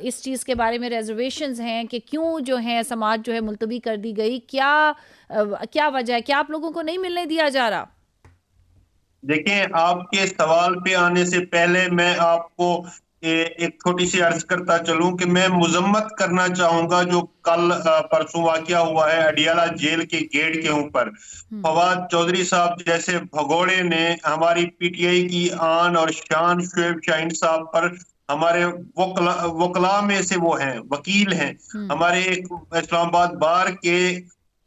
इस चीज़ के बारे में रिजर्वेशंस हैं कि क्यों जो है समाज जो है मुलतवी कर दी गई, क्या क्या वजह है, क्या आप लोगों को नहीं मिलने दिया जा रहा? देखिए, आपके सवाल पे आने से पहले मैं आपको एक छोटी सी अर्ज करता चलूं कि मैं मुजम्मत करना चाहूंगा जो कल परसों वाकया हुआ है अडियाला जेल के गेट के ऊपर। हम्म। फवाद चौधरी साहब जैसे भगोड़े ने हमारी पीटीआई की आन और शान शुएब शाहीन साहब पर, हमारे वकला में से वो हैं, वकील हैं, हम्म। हमारे एक इस्लामाबाद बार के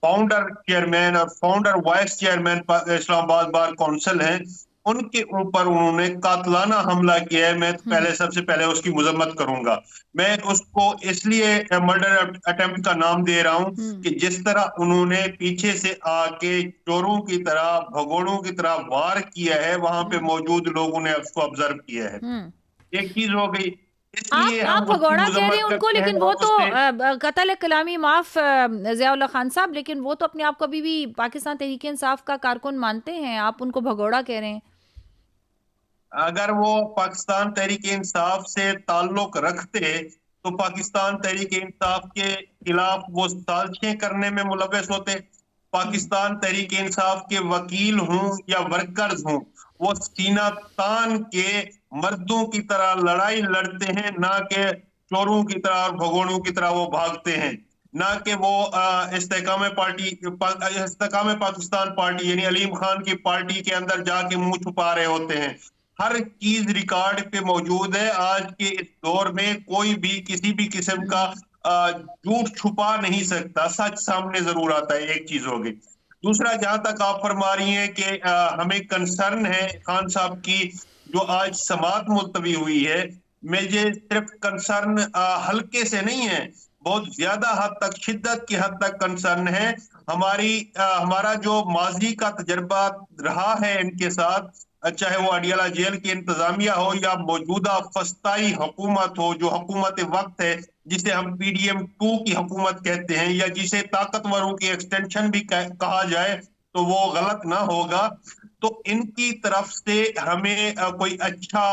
फाउंडर चेयरमैन और founder vice chairman Islamabad bar council हैं, उनके ऊपर उन्होंने कातलाना हमला किया है। मैं हम्म। पहले सबसे पहले उसकी मुजम्मत करूंगा। मैं उसको इसलिए मर्डर अटेम्प्ट का नाम दे रहा हूं हम्म। कि जिस तरह उन्होंने पीछे से आके चोरों की तरह, भगोड़ों की तरह वार किया है, वहां पे हम्म। मौजूद लोगों ने उसको ऑब्जर्व किया है। हम्म। एक चीज हो गई, आप इसलिए आप हम उसकी भगोड़ा कह रहे हैं मुजम्मत उनको, करते हैं लेकिन वो और तो उससे। कत्ल कलामी माफ ज़ियाउल्लाह खान साहब, लेकिन वो तो अपने आप को अभी भी पाकिस्तान तहरीक इंसाफ का कारकुन मानते हैं, आप उनको भगोड़ा कह रहे हैं। अगर वो पाकिस्तान तहरीक इंसाफ से ताल्लुक रखते तो पाकिस्तान तहरीक इंसाफ के खिलाफ वो साजिशें करने में मुलव्वस होते। हम्म। पाकिस्तान तहरीक इंसाफ के वकील हूं या वर्कर्स हूं, वो सीना तान के मर्दों की तरह लड़ाई लड़ते हैं, ना कि चोरों की तरह और भगोड़ों की तरह वो भागते हैं। ना कि वो इस्तेकाम पाकिस्तान पार्टी यानी अलीम खान की पार्टी के अंदर जाके मुंह छुपा रहे होते हैं। हर चीज रिकॉर्ड पे मौजूद है। आज के इस दौर में कोई भी किसी भी किस्म का झूठ छुपा नहीं सकता, सच सामने जरूर आता है। एक चीज होगी। दूसरा, जहां तक आप फरमा रही हैं कि हमें कंसर्न है खान साहब की जो आज समात मुलतवी हुई है, मुझे सिर्फ कंसर्न हल्के से नहीं है, बहुत ज्यादा हद तक, शिद्दत की हद तक कंसर्न है। हमारा जो माजी का तजर्बा रहा है इनके साथ, चाहे वो अडियाला जेल की इंतजामिया हो या मौजूदा फस्ताई हुकूमत हो, जो हुकूमत वक्त है, जिसे हम PDM-2 की हुकूमत कहते हैं, या जिसे ताकतवरों की एक्सटेंशन भी कहा जाए तो वो गलत ना होगा। तो इनकी तरफ से हमें कोई अच्छा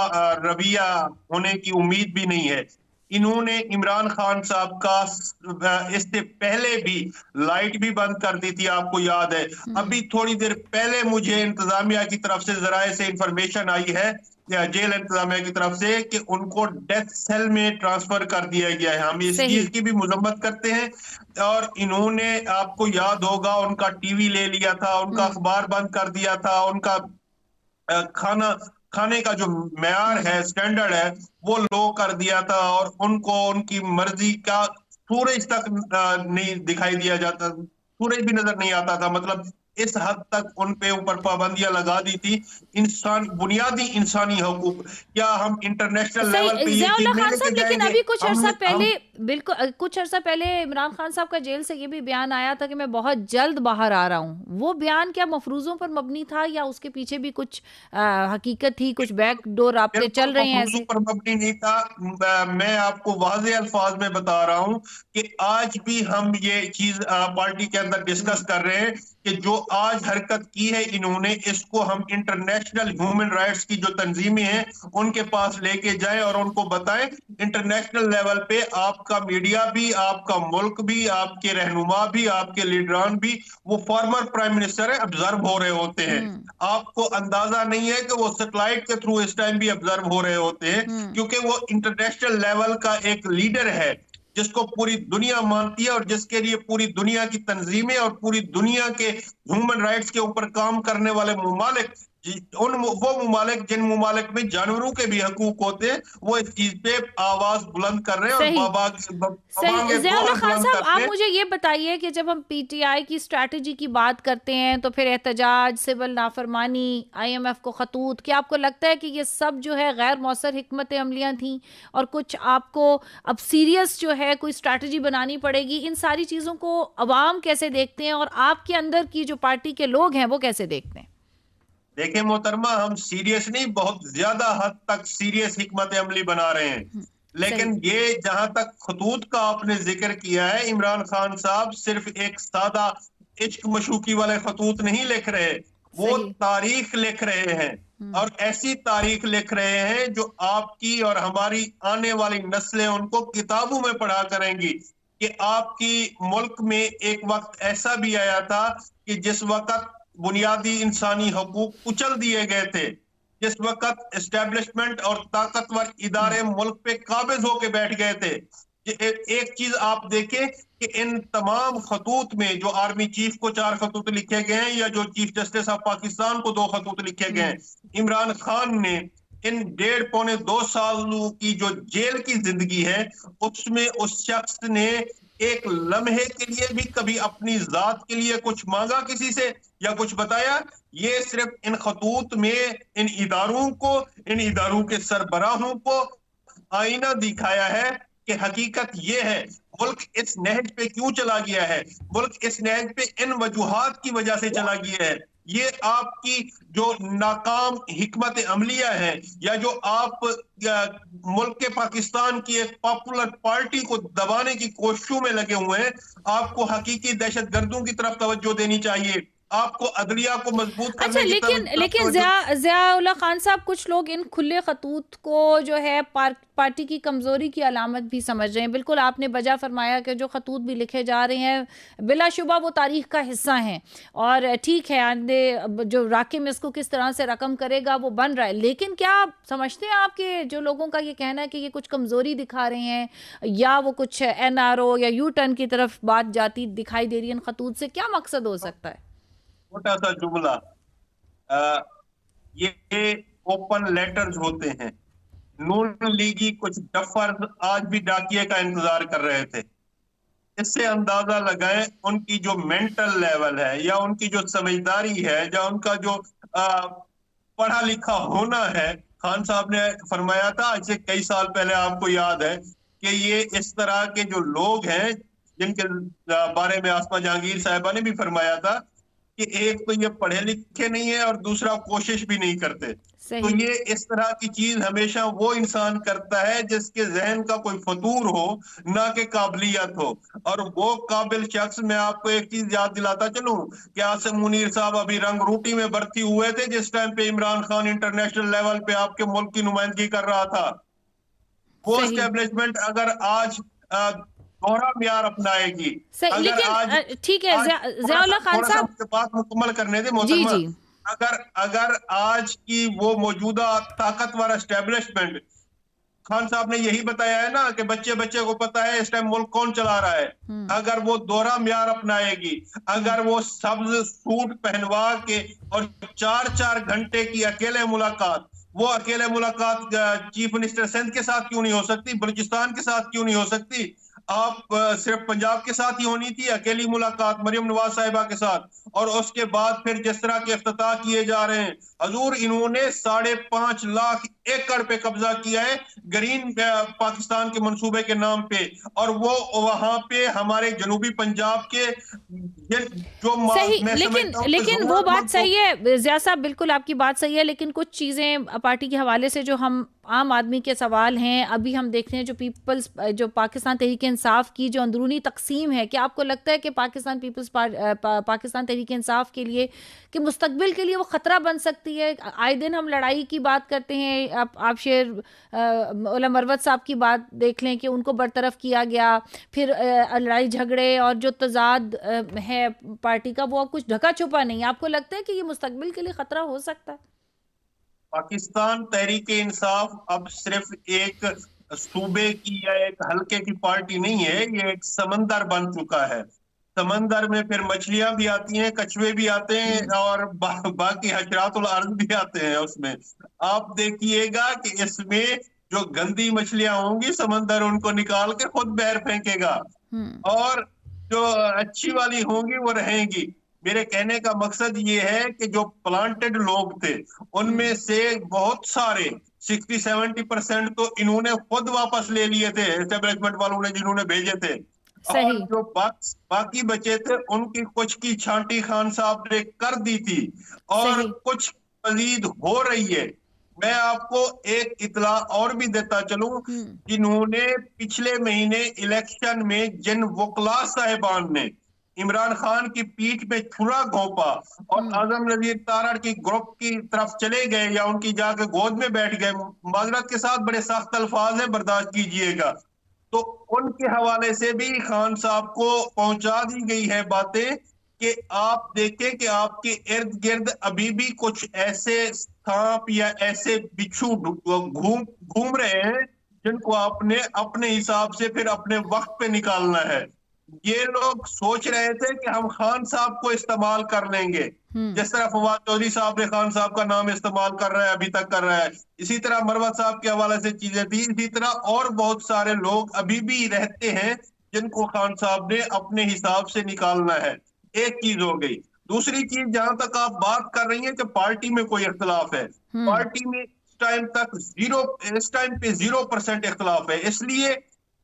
रवैया होने की उम्मीद भी नहीं है। इन्होंने इमरान खान साहब का इससे पहले भी लाइट भी बंद कर दी थी, आपको याद है। हम्म। अभी थोड़ी देर पहले मुझे इंतजामिया की तरफ से जराये से इंफॉर्मेशन आई है, या जेल इंतजामिया की तरफ से, कि उनको डेथ सेल में ट्रांसफर कर दिया गया है। हम इस सही। चीज की भी मजम्मत करते हैं। और इन्होंने, आपको याद होगा, उनका टीवी ले लिया था, उनका हम्म। अखबार बंद कर दिया था, उनका खाना खाने का जो मेयार हम्म। है, स्टैंडर्ड है, वो लो कर दिया था। और उनको उनकी मर्जी का सूरज तक नहीं दिखाई दिया जाता, सूरज भी नजर नहीं आता था। मतलब इस हद तक उन पे ऊपर पाबंदियां लगा दी थी। इंसान, बुनियादी इंसानी हकूक, क्या हम इंटरनेशनल लेवल पे सही ये ज़ियाउल्लाह चीज नहीं खान साहब, लेके लेकिन जाएंगे? अभी कुछ हम अरसा पहले, हम बिल्कुल कुछ अरसा पहले इमरान खान साहब का जेल से ये भी बयान आया था कि मैं बहुत जल्द बाहर आ रहा हूँ। वो बयान क्या मफरूजों पर मबनी था या उसके पीछे भी कुछ हकीकत थी, कुछ बैक डोर राब्ते बिल्कुल चल रहे हैं मफरूजों ऐसे? पर मबनी नहीं था। मैं आपको वाज़ेह अल्फाज में बता रहा हूं कि आज भी हम ये चीज पार्टी के अंदर डिस्कस हम्म। कर रहे हैं कि जो आज हरकत की है इन्होंने, इसको हम इंटरनेशनल ह्यूमन राइट्स की जो तंजीमें हैं उनके पास लेके जाएं और उनको बताएं। इंटरनेशनल लेवल पे आपका मीडिया भी, आपका मुल्क भी, आपके रहनुमा भी, आपके लीडरान भी, वो फॉर्मर प्राइम मिनिस्टर है, ऑब्जर्व हो रहे होते हैं। हम्म। आपको अंदाजा नहीं है कि वो सैटेलाइट के थ्रू इस टाइम भी ऑब्जर्व हो रहे होते हैं, हम्म। क्योंकि वो इंटरनेशनल लेवल का एक लीडर है जिसको पूरी दुनिया मानती है और जिसके लिए पूरी दुनिया की तंजीमें और पूरी दुनिया के ह्यूमन राइट्स के ऊपर काम करने वाले मुमालिक, वो मुमालिक जिन मुमालिक में जानवरों के भी हकूक होते हैं, वो इस चीज पे आवाज बुलंद कर रहे हैं और सही। सही बबांगे ज़ियाउल्लाह दोहर खान बुलंद साहब, करते आप हैं। मुझे ये बताइए कि जब हम पीटीआई की स्ट्रैटेजी की बात करते हैं तो फिर एहतजाज, सिविल नाफरमानी, आईएमएफ को खतूत, क्या आपको लगता है कि ये सब जो है गैर मौसर हिकमत अमलियाँ थी और कुछ आपको अब सीरियस जो है कोई स्ट्रैटेजी बनानी पड़ेगी? इन सारी चीज़ों को अवाम कैसे देखते हैं और आपके अंदर की जो पार्टी के लोग हैं वो कैसे देखते हैं? देखिए मोहतरमा, हम सीरियस नहीं, बहुत ज्यादा हद तक सीरियस हिकमत अमली बना रहे हैं। हम्म। सही। लेकिन ये जहां तक खतूत का आपने जिक्र किया है, इमरान खान साहब सिर्फ एक सादा इश्क मशूकी वाले खतूत नहीं लिख रहे, वो सही। तारीख लिख रहे हैं। और ऐसी तारीख लिख रहे हैं जो आपकी और हमारी आने वाली नस्लें उनको किताबों में पढ़ा करेंगी कि आपकी मुल्क में एक वक्त ऐसा भी आया था कि जिस वक्त बुनियादी इंसानी हकूक कुचल दिए गए थे, जिस वक्त एस्टेब्लिशमेंट और ताकतवर इदारे मुल्क पे काबिज होके बैठ गए थे। एक चीज आप देखें कि इन तमाम खतूत में जो आर्मी चीफ को 4 खतूत लिखे गए हैं या जो चीफ जस्टिस ऑफ पाकिस्तान को 2 खतूत लिखे गए हैं, इमरान खान ने इन 1.5 पौने 2 सालों की जो जेल की जिंदगी है उसमें उस शख्स ने एक लम्हे के लिए भी कभी अपनी जात के लिए कुछ मांगा किसी से या कुछ बताया? ये सिर्फ इन खतूत में इन इदारों के सरबराहों को आईना दिखाया है कि हकीकत ये है मुल्क इस नहज पे क्यों चला गया है, मुल्क इस नहज पे इन वजूहात की वजह से चला गया है। ये आपकी जो नाकाम हिकमत अमलिया है या जो आप मुल्क के पाकिस्तान की एक पॉपुलर पार्टी को दबाने की कोशिशों में लगे हुए हैं, आपको हकीकी दहशतगर्दों की तरफ तवज्जो देनी चाहिए, आपको अदलिया को मजबूत अच्छा, करने की लेकिन ज़ियाउल्लाह खान साहब, कुछ लोग इन खुले खतूत को जो है पार्टी की कमज़ोरी की अलामत भी समझ रहे हैं। बिल्कुल आपने बजा फरमाया कि जो खतूत भी लिखे जा रहे हैं बिलाशुबा वो तारीख का हिस्सा हैं और ठीक है, आंदे जो राकिम इसको किस तरह से रकम करेगा वो बन रहा है। लेकिन क्या आप समझते हैं आपके जो लोगों का ये कहना है कि ये कुछ कमज़ोरी दिखा रहे हैं या वो कुछ NRO या यू टर्न की तरफ बात जाती दिखाई दे रही है इन खतूत से, क्या मकसद हो सकता है? छोटा सा जुमला, ये ओपन लेटर्स होते हैं। नून लीगी कुछ डफर आज भी डाकिए का इंतजार कर रहे थे। इससे अंदाजा लगाएं उनकी जो मेंटल लेवल है या उनकी जो समझदारी है या उनका जो पढ़ा लिखा होना है। खान साहब ने फरमाया था आज से कई साल पहले, आपको याद है कि ये इस तरह के जो लोग हैं जिनके बारे में आसमा जहांगीर साहिबा ने भी फरमाया था कि एक तो ये पढ़े लिखे नहीं है और दूसरा कोशिश भी नहीं करते। तो ये इस तरह की चीज हमेशा वो इंसान करता है जिसके जहन का कोई फतूर हो, ना कि काबिलियत हो। और वो काबिल शख्स, मैं आपको एक चीज याद दिलाता चलूं कि आसिम मुनीर साहब अभी रंगरूटी में भर्ती हुए थे जिस टाइम पे इमरान खान इंटरनेशनल लेवल पे आपके मुल्क की नुमाइंदगी कर रहा था। वो एस्टेब्लिशमेंट अगर आज दोहरा म्यार अपनाएगी, लेकिन ठीक है ज़ियाउल्लाह खान साहब, बात मुकम्मल करने दे मोहतरमा। अगर आज की वो मौजूदा ताकतवर एस्टेब्लिशमेंट, खान साहब ने यही बताया है ना कि बच्चे बच्चे को पता है इस टाइम मुल्क कौन चला रहा है, अगर वो दोहरा म्यार अपनाएगी, अगर वो सब्ज सूट पहनवा के और 4-4 घंटे की अकेले मुलाकात, वो अकेले मुलाकात चीफ मिनिस्टर सिंध के साथ क्यों नहीं हो सकती, बलूचिस्तान के साथ क्यों नहीं हो सकती? आप सिर्फ पंजाब के साथ ही होनी थी अकेली मुलाकात मरियम नवाज साहिबा के साथ। और उसके बाद फिर जिस तरह के इफ्तिताह किए जा रहे हैं, हजूर इन्होंने 5.5 लाख एकड़ पे कब्जा किया है ग्रीन पाकिस्तान के मंसूबे के नाम पे, और वो वहां पे हमारे जनूबी पंजाब के जो सही, लेकिन वो बात सही है ज़िया साहब, बिल्कुल आपकी बात सही है। लेकिन कुछ चीजें पार्टी के हवाले से जो हम आम आदमी के सवाल हैं, अभी हम देखते हैं जो पाकिस्तान तहरीक इंसाफ की जो अंदरूनी तकसीम है, क्या आपको लगता है कि पाकिस्तान तहरीक इंसाफ के लिए कि मुस्तकबिल के लिए वो खतरा बन सकती है? आए दिन हम लड़ाई की बात करते हैं, आप शेर मौला मरवत साहब की बात देख लें कि उनको बरतरफ किया गया, फिर लड़ाई झगड़े और जो तजाद है पार्टी का वो कुछ ढका छुपा नहीं। आपको लगता है कि ये मुस्तकबिल के लिए खतरा हो सकता है? पाकिस्तान तहरीक इंसाफ अब सिर्फ एक सूबे की या एक हल्के की पार्टी नहीं है, ये एक समंदर बन चुका है। समंदर में फिर मछलियां भी आती हैं, कछुए भी आते हैं और बाकी हशरातुल अर्ज़ भी आते हैं उसमें। आप देखिएगा कि इसमें जो गंदी मछलियां होंगी समंदर उनको निकाल के खुद बहर फेंकेगा और जो अच्छी वाली होंगी वो रहेंगी। मेरे कहने का मकसद ये है कि जो प्लांटेड लोग थे उनमें से बहुत सारे 60-70% तो इन्होंने खुद वापस ले लिए थे एस्टेब्लिशमेंट वालों ने जिन्होंने भेजे थे। और जो बाकी बचे थे उनकी कुछ की छांटी खान साहब ने कर दी थी और कुछ मजीद हो रही है। मैं आपको एक इतला और भी देता चलूं, जिन्होंने पिछले महीने इलेक्शन में जिन वकला साहिबान ने इमरान खान की पीठ पे छुरा घोंपा और आजम नजीर तारड़ की ग्रुप की तरफ चले गए या उनकी जाकर गोद में बैठ गए, माजरत के साथ बड़े सख्त अल्फाज है, बर्दाश्त कीजिएगा, तो उनके हवाले से भी खान साहब को पहुंचा दी गई है बातें कि आप देखें कि आपके इर्द गिर्द अभी भी कुछ ऐसे सांप या ऐसे बिच्छू घूम घूम रहे हैं जिनको आपने अपने हिसाब से फिर अपने वक्त पे निकालना है। ये लोग सोच रहे थे कि हम खान साहब को इस्तेमाल कर लेंगे, जिस तरह फवाद चौधरी साहब ने खान साहब का नाम इस्तेमाल कर रहा है, अभी तक कर रहा है, इसी तरह मरवत साहब के हवाले से चीजें थी, इसी तरह और बहुत सारे लोग अभी भी रहते हैं जिनको खान साहब ने अपने हिसाब से निकालना है। एक चीज हो गई। दूसरी चीज, जहां तक आप बात कर रही हैं कि पार्टी में कोई इख्तलाफ है, पार्टी में इस टाइम तक इस टाइम पे 0% इख्तलाफ है, इसलिए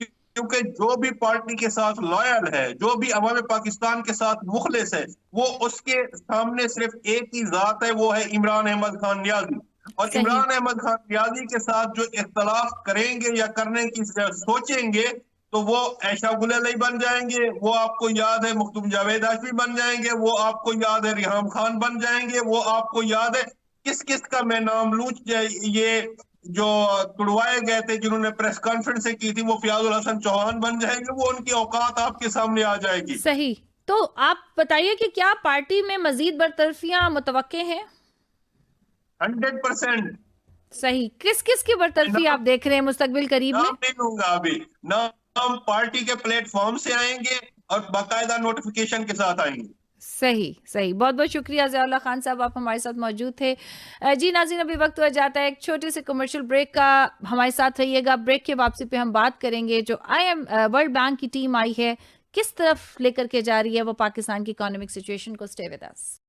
क्योंकि जो भी पार्टी के साथ लॉयल है, जो भी अवाम पाकिस्तान के साथ मुखलिस है, वो उसके सामने सिर्फ एक ही जात है, वो है इमरान अहमद खान नियाजी। और इमरान अहमद खान नियाजी के साथ जो इख्तलाफ करेंगे या करने की सोचेंगे तो वो ऐशा गुलेली बन जाएंगे, वो आपको याद है मुख्तुम जावेद आशवी बन जाएंगे, वो आपको याद है रिहाम खान बन जाएंगे, वो आपको याद है किस किस का मैं नाम लूं, ये जो तुड़वाए गए थे जिन्होंने प्रेस कॉन्फ्रेंस की थी, वो फयाजुल हसन चौहान बन जाएंगे, वो उनकी औकात आपके सामने आ जाएगी। सही। तो आप बताइए कि क्या पार्टी में मजीद बरतरफियां मुतवक्के हैं? 100%। सही। किस किस की बरतरफी आप देख रहे हैं मुस्तकबिल करीब में? नाम नहीं लूंगा अभी, नाम पार्टी के प्लेटफॉर्म से आएंगे और बाकायदा नोटिफिकेशन के साथ आएंगे। सही सही। बहुत बहुत शुक्रिया ज़ियाउल्लाह खान साहब, आप हमारे साथ मौजूद थे। जी नाज़रीन, अभी वक्त हो जाता है एक छोटे से कमर्शियल ब्रेक का, हमारे साथ रहिएगा। ब्रेक के वापसी पे हम बात करेंगे जो वर्ल्ड बैंक की टीम आई है किस तरफ लेकर के जा रही है वो पाकिस्तान की इकोनॉमिक सिचुएशन को। Stay with us.